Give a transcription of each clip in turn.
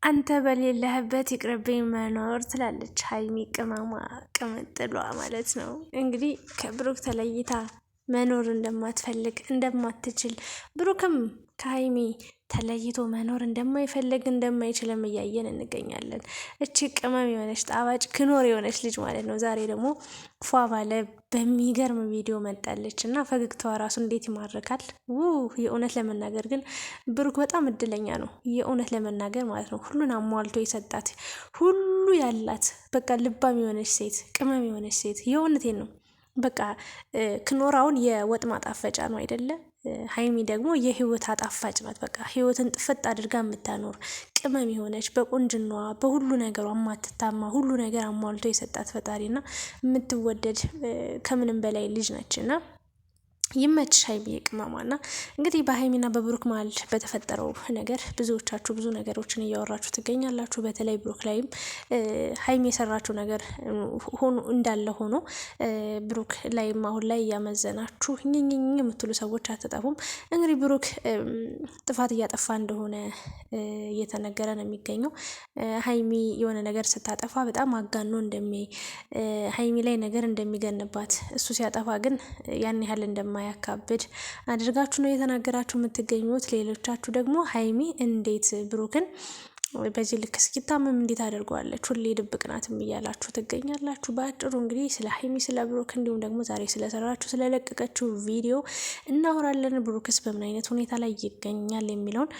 አንተ በሌለህበት ይቅርብኝ መኖር ትላለች ሀይሚ ቅመሟ ቅምጥሏ ማለት ነው። እንግዲህ ከብሩክ ተለይታ መኖር እንደማትፈልግ እንደማትችል፣ ብሩክም ከሀይሚ ተለይቶ መኖር እንደማይፈልግ እንደማይችልም እያየን እንገኛለን። እቺ ቅመም የሆነች ጣፋጭ ክኖር የሆነች ልጅ ማለት ነው ዛሬ ደግሞ ፏ ባለ በሚገርም ቪዲዮ መጣለች እና ፈገግታዋ ራሱ እንዴት ይማርካል። የእውነት ለመናገር ግን ብሩክ በጣም እድለኛ ነው። የእውነት ለመናገር ማለት ነው ሁሉን አሟልቶ የሰጣት ሁሉ ያላት በቃ ልባም የሆነች ሴት፣ ቅመም የሆነች ሴት። የእውነቴን ነው። በቃ ክኖራውን የወጥ ማጣፈጫ ነው አይደለ? ሀይሚ ደግሞ የህይወት አጣፋጭ ናት። በቃ ህይወትን ጥፍጥ አድርጋ የምታኖር ቅመም የሆነች በቁንጅናዋ በሁሉ ነገሯ የማትታማ ሁሉ ነገር አሟልቶ የሰጣት ፈጣሪና የምትወደድ ከምንም በላይ ልጅ ነችና ይመችሽ ሀይሚዬ ቅመሟና። እንግዲህ በሀይሚና በብሩክ መሀል በተፈጠረው ነገር ብዙዎቻችሁ ብዙ ነገሮችን እያወራችሁ ትገኛላችሁ። በተለይ ብሩክ ላይም ሀይሚ የሰራችሁ ነገር እንዳለ ሆኖ ብሩክ ላይም አሁን ላይ እያመዘናችሁ ኝኝኝ የምትሉ ሰዎች አትጠፉም። እንግዲህ ብሩክ ጥፋት እያጠፋ እንደሆነ እየተነገረ ነው የሚገኘው። ሀይሚ የሆነ ነገር ስታጠፋ በጣም አጋኖ ሀይሚ ላይ ነገር እንደሚገንባት፣ እሱ ሲያጠፋ ግን ያን ያህል እንደማያካብድ አድርጋችሁ ነው የተናገራችሁ የምትገኙት። ሌሎቻችሁ ደግሞ ሀይሚ እንዴት ብሩክን በዚህ ልክ እስኪታመም እንዴት አደርገዋለች ሁሌ ድብቅ ናትም እያላችሁ ትገኛላችሁ። በአጭሩ እንግዲህ ስለ ሀይሚ ስለ ብሩክ እንዲሁም ደግሞ ዛሬ ስለሰራችሁ ስለለቀቀችው ቪዲዮ እናወራለን። ብሩክስ በምን አይነት ሁኔታ ላይ ይገኛል የሚለውን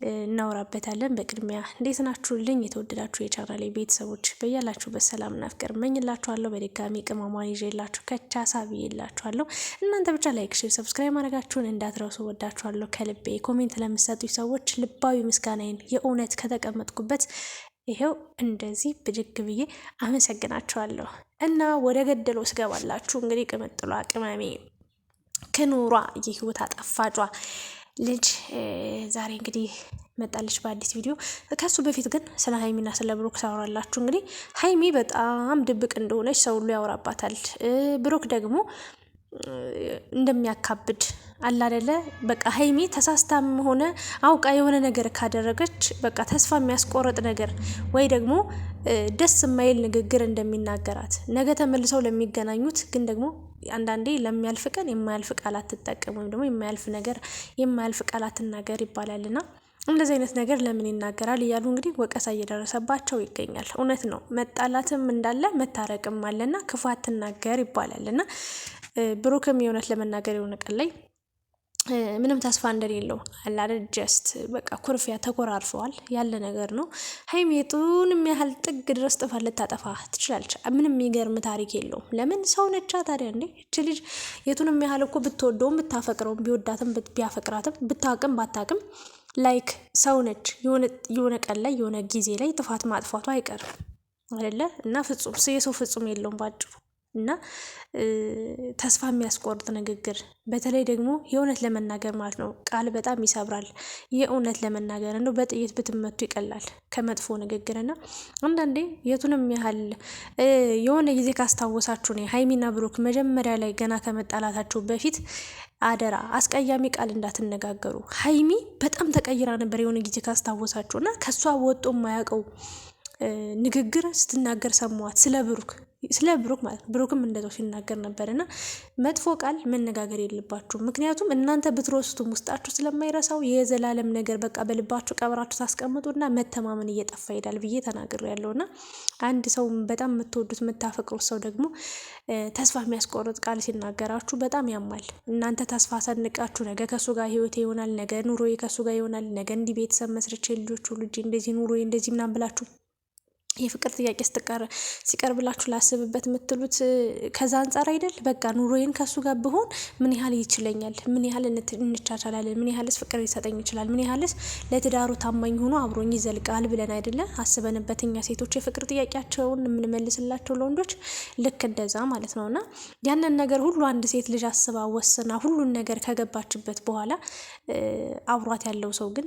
እናወራበታለን። በቅድሚያ እንዴት ናችሁልኝ የተወደዳችሁ የቻናሌ ቤተሰቦች? በያላችሁበት ሰላምና ፍቅር እመኝላችኋለሁ። በድጋሚ ቅመሟን ይዤላችሁ ከቻሳ ብዬላችኋለሁ። እናንተ ብቻ ላይክ፣ ሼር፣ ሰብስክራይብ ማድረጋችሁን እንዳትረሱ። ወዳችኋለሁ ከልቤ። ኮሜንት ለምትሰጡኝ ሰዎች ልባዊ ምስጋናዬን የእውነት ከተቀመጥኩበት ይሄው እንደዚህ ብድግ ብዬ አመሰግናችኋለሁ። እና ወደ ገደለው ስገባላችሁ እንግዲህ ቅምጥሏ ቅመሜ ክኑሯ የህይወት አጣፋጯ ልጅ ዛሬ እንግዲህ መጣለች በአዲስ ቪዲዮ። ከሱ በፊት ግን ስለ ሀይሚና ስለ ብሩክ ሳወራላችሁ እንግዲህ ሀይሚ በጣም ድብቅ እንደሆነች ሰው ሁሉ ያወራባታል። ብሩክ ደግሞ እንደሚያካብድ አላደለ። በቃ ሀይሚ ተሳስታም ሆነ አውቃ የሆነ ነገር ካደረገች በቃ ተስፋ የሚያስቆርጥ ነገር ወይ ደግሞ ደስ የማይል ንግግር እንደሚናገራት ነገ ተመልሰው ለሚገናኙት ግን ደግሞ አንዳንዴ ለሚያልፍ ቀን የማያልፍ ቃላት ትጠቀም ወይም ደግሞ የማያልፍ ቃላት ትናገር ይባላልና እንደዚህ አይነት ነገር ለምን ይናገራል እያሉ እንግዲህ ወቀሳ እየደረሰባቸው ይገኛል። እውነት ነው፣ መጣላትም እንዳለ መታረቅም አለና ክፉ አትናገር ይባላልና ብሩክም የእውነት ለመናገር የሆነ ቀን ላይ ምንም ተስፋ እንደሌለው አላደ ጀስት በቃ ኩርፊያ ተኮራርፈዋል ያለ ነገር ነው። ሀይሚ የጡንም ያህል ጥግ ድረስ ጥፋት ልታጠፋ ትችላለች። ምንም የሚገርም ታሪክ የለውም። ለምን ሰው ነቻ ታዲያ እንዴ? እች ልጅ የቱንም ያህል እኮ ብትወደውም ብታፈቅረውም ቢወዳትም ቢያፈቅራትም ብታቅም ባታቅም ላይክ ሰው ነች። የሆነ ቀን ላይ የሆነ ጊዜ ላይ ጥፋት ማጥፋቱ አይቀርም አይደለ? እና ፍጹም የሰው ፍጹም የለውም ባጭሩ። እና ተስፋ የሚያስቆርጥ ንግግር በተለይ ደግሞ የእውነት ለመናገር ማለት ነው ቃል በጣም ይሰብራል። የእውነት ለመናገር እንደው በጥይት ብትመቱ ይቀላል ከመጥፎ ንግግር። እና አንዳንዴ የቱንም ያህል የሆነ ጊዜ ካስታወሳችሁ ነው ሀይሚና ብሩክ መጀመሪያ ላይ ገና ከመጣላታቸው በፊት አደራ አስቀያሚ ቃል እንዳትነጋገሩ። ሀይሚ በጣም ተቀይራ ነበር የሆነ ጊዜ ካስታወሳችሁ እና ከሷ ወጦ የማያውቀው ንግግር ስትናገር ሰማዋት ስለ ብሩክ ማለት ነው። ብሩክም እንደዛው ሲናገር ነበር። እና መጥፎ ቃል መነጋገር የለባችሁ። ምክንያቱም እናንተ ብትረሱትም ውስጣችሁ ስለማይረሳው የዘላለም ነገር በቃ በልባችሁ ቀብራችሁ ታስቀምጡና መተማመን እየጠፋ ይሄዳል ብዬ ተናግሬያለሁ። እና አንድ ሰው በጣም የምትወዱት የምታፈቅሩት ሰው ደግሞ ተስፋ የሚያስቆርጥ ቃል ሲናገራችሁ በጣም ያማል። እናንተ ተስፋ ሰንቃችሁ ነገ ከሱ ጋር ህይወቴ ይሆናል፣ ነገ ኑሮዬ ከሱ ጋር ይሆናል፣ ነገ እንዲህ ቤተሰብ መስርቼ ልጆቹ ልጅ እንደዚህ ኑሮዬ እንደዚህ ምናምን ብላችሁ የፍቅር ጥያቄ ሲቀርብላችሁ ላስብበት የምትሉት ከዛ አንጻር አይደል? በቃ ኑሮዬን ከሱ ጋር ብሆን ምን ያህል ይችለኛል፣ ምን ያህል እንቻቻላለን፣ ምን ያህልስ ፍቅር ሊሰጠኝ ይችላል፣ ምን ያህልስ ለትዳሩ ታማኝ ሆኖ አብሮኝ ይዘልቃል ብለን አይደለ አስበንበት እኛ ሴቶች የፍቅር ጥያቄያቸውን የምንመልስላቸው ለወንዶች ልክ እንደዛ ማለት ነውና ያንን ነገር ሁሉ አንድ ሴት ልጅ አስባ ወስና ሁሉን ነገር ከገባችበት በኋላ አብሯት ያለው ሰው ግን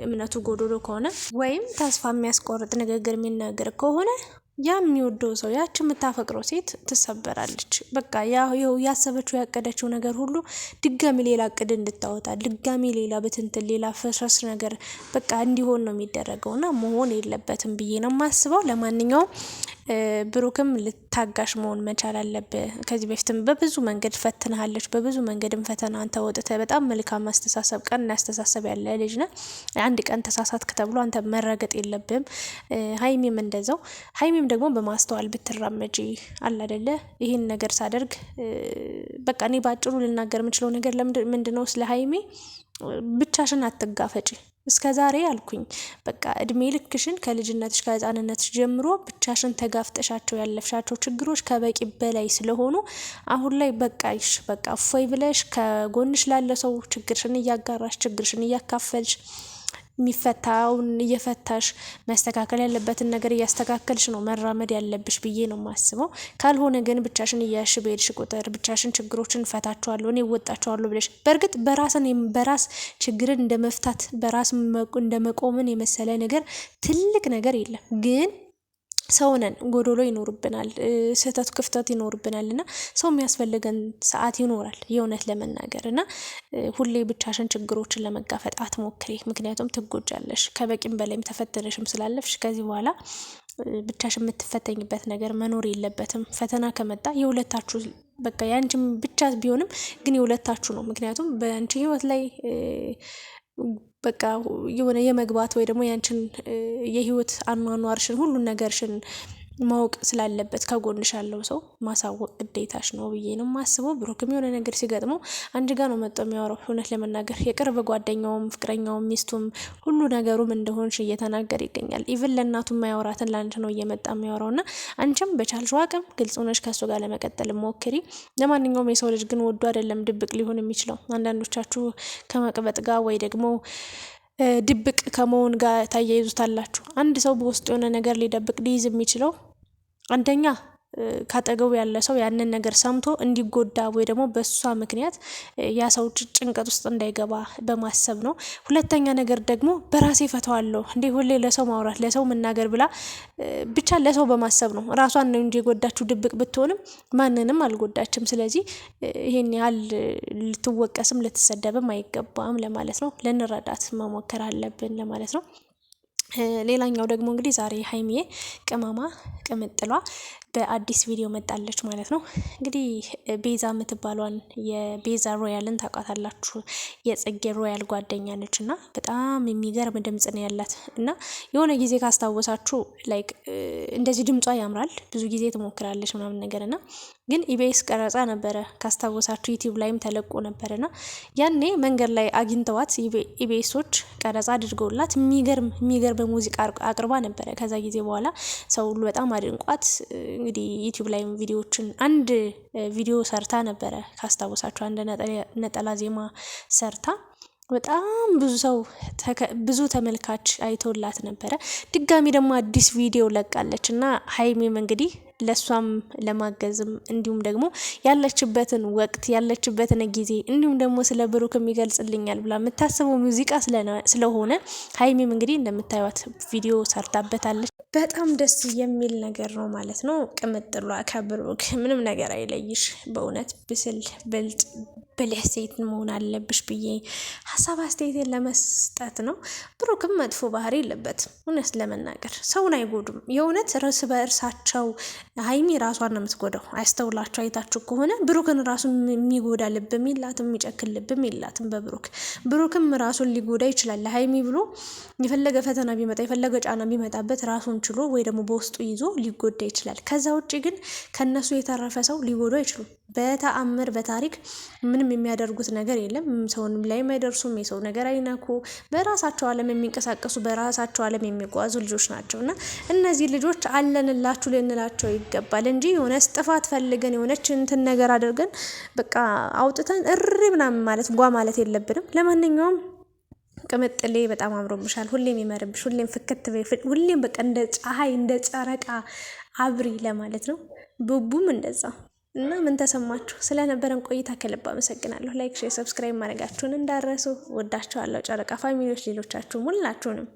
እምነቱ ጎዶሎ ከሆነ ወይም ተስፋ የሚያስቆርጥ ንግግር የሚናገር ከሆነ ያ የሚወደው ሰው ያች የምታፈቅረው ሴት ትሰበራለች። በቃ ያሰበችው ያቀደችው ነገር ሁሉ ድጋሚ ሌላ እቅድ እንድታወጣ ድጋሚ ሌላ ብትንትን ሌላ ፈሰስ ነገር በቃ እንዲሆን ነው የሚደረገው እና መሆን የለበትም ብዬ ነው የማስበው። ለማንኛውም ብሩክም ልታጋሽ መሆን መቻል አለብህ። ከዚህ በፊትም በብዙ መንገድ ፈትናለች፣ በብዙ መንገድም ፈተና አንተ ወጥተህ በጣም መልካም አስተሳሰብ ቀን አስተሳሰብ ያለ ልጅ ነህ። አንድ ቀን ተሳሳትክ ተብሎ አንተ መረገጥ የለብህም። ሀይሚም እንደዛው። ሀይሚም ደግሞ በማስተዋል ብትራመጂ አለ አይደለ? ይህን ነገር ሳደርግ በቃ እኔ ባጭሩ ልናገር የምችለው ነገር ምንድነው ስለ ሀይሚ ብቻሽን አትጋፈጪ። እስከ ዛሬ አልኩኝ በቃ እድሜ ልክሽን ከልጅነትሽ ከህፃንነትሽ ጀምሮ ብቻሽን ተጋፍጠሻቸው ያለፍሻቸው ችግሮች ከበቂ በላይ ስለሆኑ አሁን ላይ በቃሽ በቃ እፎይ ብለሽ ከጎንሽ ላለ ሰው ችግርሽን እያጋራሽ ችግርሽን እያካፈልሽ የሚፈታውን እየፈታሽ መስተካከል ያለበትን ነገር እያስተካከልሽ ነው መራመድ ያለብሽ ብዬ ነው የማስበው። ካልሆነ ግን ብቻሽን እያሽ በሄድሽ ቁጥር ብቻሽን ችግሮችን ፈታቸዋለሁ እኔ እወጣቸዋለሁ ብለሽ በእርግጥ በራስ ችግርን እንደ መፍታት በራስ እንደ መቆምን የመሰለ ነገር ትልቅ ነገር የለም። ግን ሰውነን ጎዶሎ ይኖርብናል፣ ስህተት ክፍተት ይኖርብናል እና ሰው የሚያስፈልገን ሰዓት ይኖራል የእውነት ለመናገር እና ሁሌ ብቻሽን ችግሮችን ለመጋፈጥ አትሞክሪ። ምክንያቱም ትጎጃለሽ። ከበቂም በላይም ተፈተነሽም ስላለፍሽ ከዚህ በኋላ ብቻሽ የምትፈተኝበት ነገር መኖር የለበትም። ፈተና ከመጣ የሁለታችሁ በቃ ያንቺም ብቻ ቢሆንም ግን የሁለታችሁ ነው። ምክንያቱም በአንቺ ህይወት ላይ በቃ የሆነ የመግባት ወይ ደግሞ ያንቺን የህይወት አኗኗርሽን ሁሉን ነገርሽን ማወቅ ስላለበት ከጎንሽ ያለው ሰው ማሳወቅ ግዴታሽ ነው ብዬ ነው የማስበው። ብሩክም የሆነ ነገር ሲገጥመው አንድ ጋር ነው መጥቶ የሚያወራው። እውነት ለመናገር የቅርብ ጓደኛውም ፍቅረኛውም ሚስቱም ሁሉ ነገሩም እንደሆንሽ እየተናገረ ይገኛል። ኢቭን ለእናቱ የማያወራትን ለአንቺ ነው እየመጣ የሚያወራው እና አንቺም በቻልሽው አቅም ግልጽ ሆነሽ ከእሱ ጋር ለመቀጠል ሞክሪ። ለማንኛውም የሰው ልጅ ግን ወዶ አይደለም ድብቅ ሊሆን የሚችለው። አንዳንዶቻችሁ ከመቅበጥ ጋር ወይ ደግሞ ድብቅ ከመሆን ጋር ታያይዙታላችሁ። አንድ ሰው በውስጡ የሆነ ነገር ሊደብቅ ሊይዝ የሚችለው አንደኛ ካጠገቡ ያለ ሰው ያንን ነገር ሰምቶ እንዲጎዳ ወይ ደግሞ በሷ ምክንያት ያ ሰው ጭንቀት ውስጥ እንዳይገባ በማሰብ ነው። ሁለተኛ ነገር ደግሞ በራሴ ፈታዋለሁ እንዴ ሁሌ ለሰው ማውራት ለሰው መናገር ብላ ብቻ ለሰው በማሰብ ነው። ራሷን ነው እንጂ የጎዳችሁ ድብቅ ብትሆንም ማንንም አልጎዳችም። ስለዚህ ይሄን ያህል ልትወቀስም ልትሰደብም አይገባም ለማለት ነው። ልንረዳት መሞከር አለብን ለማለት ነው። ሌላኛው ደግሞ እንግዲህ ዛሬ ሀይሚዬ ቅመማ ቅምጥሏ በአዲስ ቪዲዮ መጣለች ማለት ነው። እንግዲህ ቤዛ የምትባሏን የቤዛ ሮያልን ታውቃታላችሁ። የጽጌ ሮያል ጓደኛ ነች እና በጣም የሚገርም ድምጽ ነው ያላት እና የሆነ ጊዜ ካስታወሳችሁ ላይክ እንደዚህ ድምጿ ያምራል። ብዙ ጊዜ ትሞክራለች ምናምን ነገር እና ግን ኢቢኤስ ቀረጻ ነበረ ካስታወሳችሁ ዩቲዩብ ላይም ተለቆ ነበርና ያኔ መንገድ ላይ አግኝተዋት ኢቢኤሶች ቀረጻ አድርገውላት የሚገርም ሙዚቃ አቅርባ ነበረ። ከዛ ጊዜ በኋላ ሰው ሁሉ በጣም አድንቋት እንግዲህ ዩቲዩብ ላይ ቪዲዮዎችን አንድ ቪዲዮ ሰርታ ነበረ ካስታወሳችሁ አንድ ነጠላ ዜማ ሰርታ በጣም ብዙ ተመልካች አይቶላት ነበረ። ድጋሚ ደግሞ አዲስ ቪዲዮ ለቃለች እና ሀይሚም እንግዲህ ለሷም ለማገዝም እንዲሁም ደግሞ ያለችበትን ወቅት ያለችበትን ጊዜ እንዲሁም ደግሞ ስለ ብሩክም ይገልጽልኛል ብላ የምታስበው ሙዚቃ ስለሆነ ሀይሚም እንግዲህ እንደምታዩት ቪዲዮ ሰርታበታለች። በጣም ደስ የሚል ነገር ነው ማለት ነው። ቅምጥሏ ከብሩክ ምንም ነገር አይለይሽ። በእውነት ብስል ብልጥ ብልህ ሴት መሆን አለብሽ ብዬ ሀሳብ አስተያየቴን ለመስጠት ነው። ብሩክም መጥፎ ባህሪ የለበትም። እውነት ለመናገር ሰውን አይጎዱም። የእውነት እርስ በእርሳቸው ሀይሚ ራሷን ነው የምትጎዳው። አያስተውላችሁ አይታችሁ ከሆነ ብሩክን ራሱን የሚጎዳ ልብም የላትም የሚጨክል ልብም የላትም። ብሩክም ራሱን ሊጎዳ ይችላል። ለሀይሚ ብሎ የፈለገ ፈተና ቢመጣ የፈለገ ጫና ቢመጣበት ራሱን ችሎ ወይ ደግሞ በውስጡ ይዞ ሊጎዳ ይችላል። ከዛ ውጭ ግን ከነሱ የተረፈ ሰው ሊጎዳ አይችሉም። በተአምር በታሪክ ምንም የሚያደርጉት ነገር የለም። ሰውንም ላይ አይደርሱም። የሰው ነገር አይነኩ። በራሳቸው ዓለም የሚንቀሳቀሱ በራሳቸው ዓለም የሚጓዙ ልጆች ናቸው እና እነዚህ ልጆች አለንላችሁ ልንላቸው ይገባል እንጂ የሆነ ጥፋት ፈልገን የሆነች እንትን ነገር አድርገን በቃ አውጥተን እሪ ምናምን ማለት ጓ ማለት የለብንም። ለማንኛውም ቅምጥሌ በጣም አምሮብሻል። ሁሌም ይመርብሽ። ሁሌም ፍክት ሁሌም በቃ እንደ ፀሐይ እንደ ጨረቃ አብሪ ለማለት ነው። ቡቡም እንደዛ እና ምን ተሰማችሁ? ስለነበረን ቆይታ ከልብ አመሰግናለሁ። ላይክ፣ ሼር፣ ሰብስክራይብ ማድረጋችሁን እንዳረሱ። ወዳችኋለሁ ጨረቃ ፋሚሊዎች፣ ሌሎቻችሁም ሁላችሁንም